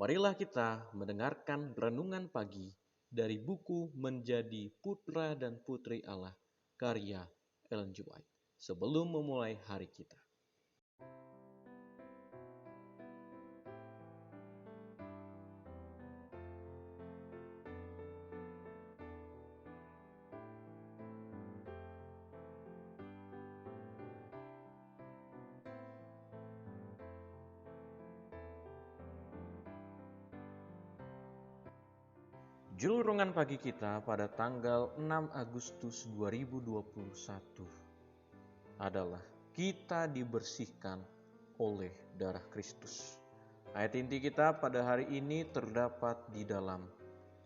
Marilah kita mendengarkan renungan pagi dari buku Menjadi Putra dan Putri Allah, karya Ellen G. White, sebelum memulai hari kita. Judul renungan pagi kita pada tanggal 6 Agustus 2021 adalah kita dibersihkan oleh darah Kristus. Ayat inti kita pada hari ini terdapat di dalam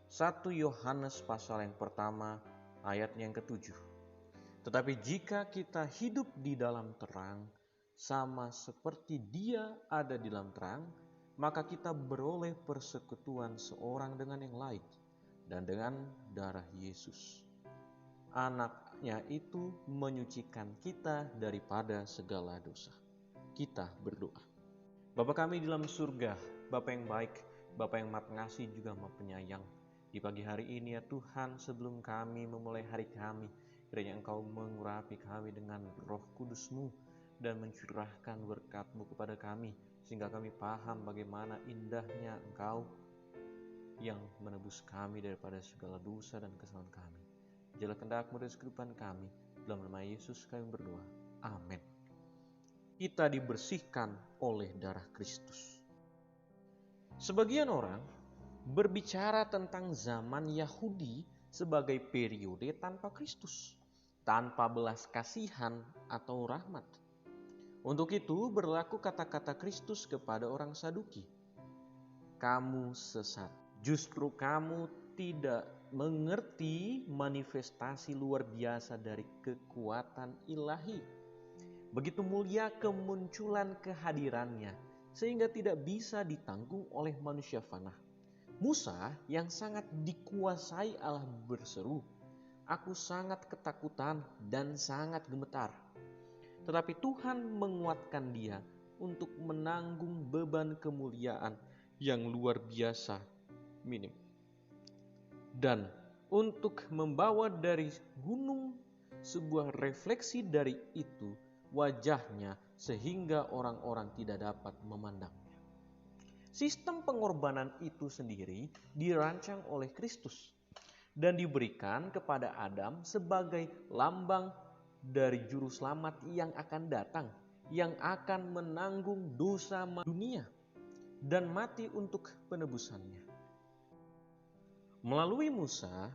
1 Yohanes pasal yang pertama ayat yang ke-7. Tetapi jika kita hidup di dalam terang, sama seperti Dia ada di dalam terang, maka kita beroleh persekutuan seorang dengan yang lain, dan dengan darah Yesus, Anaknya itu menyucikan kita daripada segala dosa. Kita berdoa. Bapa kami di dalam surga, Bapa yang baik, Bapa yang maha pengasih juga maha penyayang. Di pagi hari ini ya Tuhan, sebelum kami memulai hari kami, kiranya Engkau mengurapi kami dengan Roh Kudus-Mu dan mencurahkan berkat-Mu kepada kami, sehingga kami paham bagaimana indahnya Engkau yang menebus kami daripada segala dosa dan kesalahan kami. Jalan kehendak-Mu dalam kehidupan kami. Dalam nama Yesus kami berdoa. Amin. Kita dibersihkan oleh darah Kristus. Sebagian orang berbicara tentang zaman Yahudi sebagai periode tanpa Kristus, tanpa belas kasihan atau rahmat. Untuk itu berlaku kata-kata Kristus kepada orang Saduki. Kamu sesat. Justru kamu tidak mengerti manifestasi luar biasa dari kekuatan ilahi. Begitu mulia kemunculan kehadirannya, sehingga tidak bisa ditanggung oleh manusia fana. Musa yang sangat dikuasai Allah berseru, "Aku sangat ketakutan dan sangat gemetar." Tetapi Tuhan menguatkan dia untuk menanggung beban kemuliaan yang luar biasa minim. Dan untuk membawa dari gunung sebuah refleksi dari itu wajahnya sehingga orang-orang tidak dapat memandangnya. Sistem pengorbanan itu sendiri dirancang oleh Kristus dan diberikan kepada Adam sebagai lambang dari juru selamat yang akan datang, yang akan menanggung dosa dunia dan mati untuk penebusannya. Melalui Musa,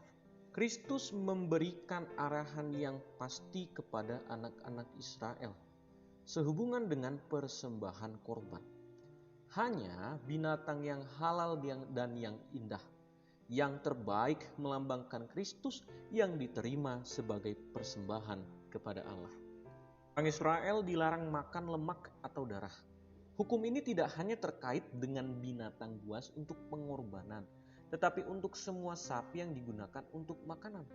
Kristus memberikan arahan yang pasti kepada anak-anak Israel sehubungan dengan persembahan korban. Hanya binatang yang halal dan yang indah, yang terbaik melambangkan Kristus yang diterima sebagai persembahan kepada Allah. Orang Israel dilarang makan lemak atau darah. Hukum ini tidak hanya terkait dengan binatang buas untuk pengorbanan, tetapi untuk semua sapi yang digunakan untuk makanan.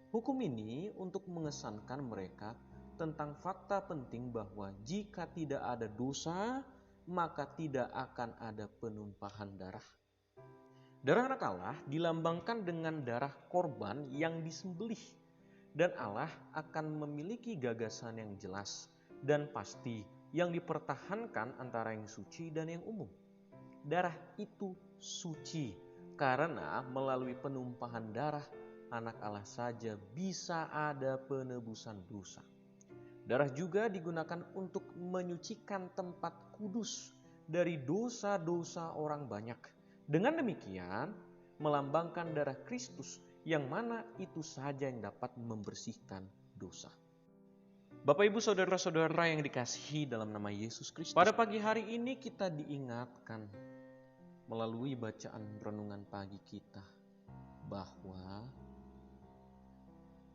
Hukum ini untuk mengesankan mereka tentang fakta penting bahwa jika tidak ada dosa, maka tidak akan ada penumpahan darah. Darah anak Allah dilambangkan dengan darah korban yang disembelih, dan Allah akan memiliki gagasan yang jelas dan pasti yang dipertahankan antara yang suci dan yang umum. Darah itu suci karena melalui penumpahan darah anak Allah saja bisa ada penebusan dosa. Darah juga digunakan untuk menyucikan tempat kudus dari dosa-dosa orang banyak. Dengan demikian melambangkan darah Kristus yang mana itu saja yang dapat membersihkan dosa. Bapak Ibu Saudara-saudara yang dikasihi dalam nama Yesus Kristus. Pada pagi hari ini kita diingatkan melalui bacaan renungan pagi kita bahwa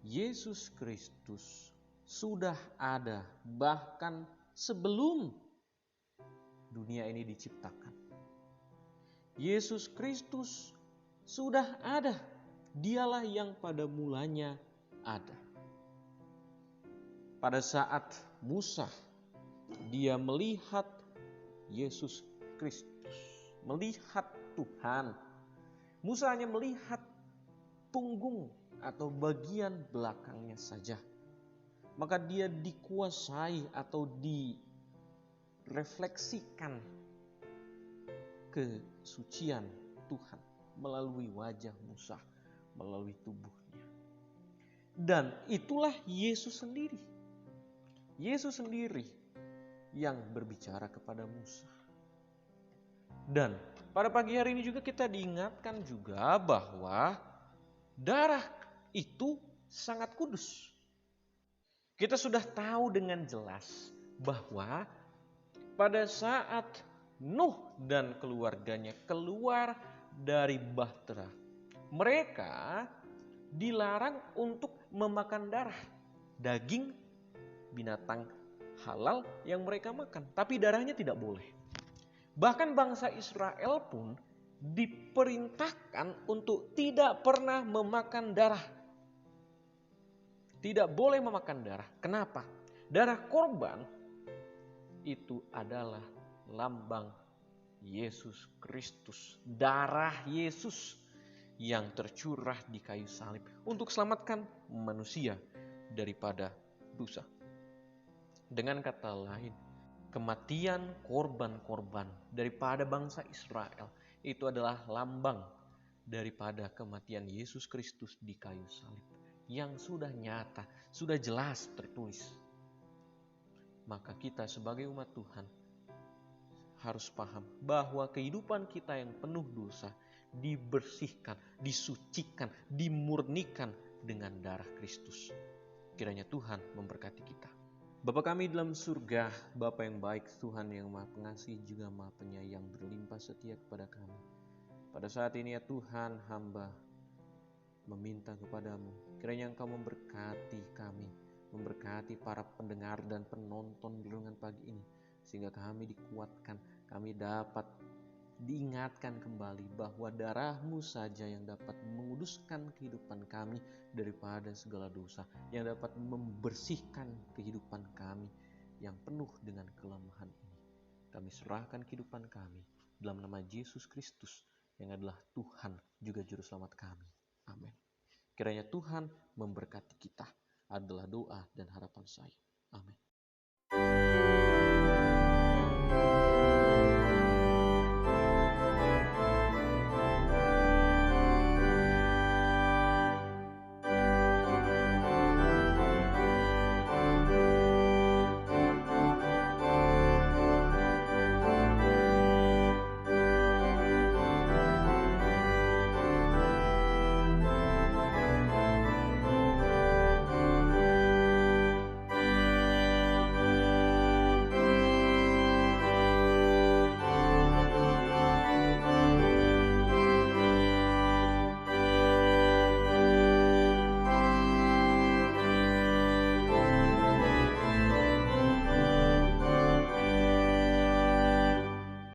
Yesus Kristus sudah ada bahkan sebelum dunia ini diciptakan. Yesus Kristus sudah ada, Dialah yang pada mulanya ada. Pada saat Musa dia melihat Yesus Kristus, melihat Tuhan. Musa hanya melihat punggung atau bagian belakangnya saja. Maka dia dikuasai atau direfleksikan kesucian Tuhan melalui wajah Musa, melalui tubuhnya. Dan itulah Yesus sendiri. Yesus sendiri yang berbicara kepada Musa. Dan pada pagi hari ini juga kita diingatkan juga bahwa darah itu sangat kudus. Kita sudah tahu dengan jelas bahwa pada saat Nuh dan keluarganya keluar dari bahtera, mereka dilarang untuk memakan darah, daging binatang halal yang mereka makan, tapi darahnya tidak boleh. Bahkan bangsa Israel pun diperintahkan untuk tidak pernah memakan darah. Tidak boleh memakan darah. Kenapa? Darah korban itu adalah lambang Yesus Kristus. Darah Yesus yang tercurah di kayu salib untuk selamatkan manusia daripada dosa. Dengan kata lain, kematian korban-korban daripada bangsa Israel itu adalah lambang daripada kematian Yesus Kristus di kayu salib yang sudah nyata, sudah jelas tertulis. Maka kita sebagai umat Tuhan harus paham bahwa kehidupan kita yang penuh dosa dibersihkan, disucikan, dimurnikan dengan darah Kristus. Kiranya Tuhan memberkati kita. Bapa kami dalam surga, Bapa yang baik, Tuhan yang Maha Pengasih juga Maha Penyayang, berlimpah setia kepada kami. Pada saat ini ya Tuhan, hamba meminta kepadamu, kiranya Engkau memberkati kami, memberkati para pendengar dan penonton renungan pagi ini, sehingga kami dikuatkan, kami dapat diingatkan kembali bahwa darah-Mu saja yang dapat menguduskan kehidupan kami daripada segala dosa, yang dapat membersihkan kehidupan kami yang penuh dengan kelemahan ini. Kami serahkan kehidupan kami dalam nama Yesus Kristus yang adalah Tuhan juga Juru Selamat kami. Amin. Kiranya Tuhan memberkati kita adalah doa dan harapan saya. Amin.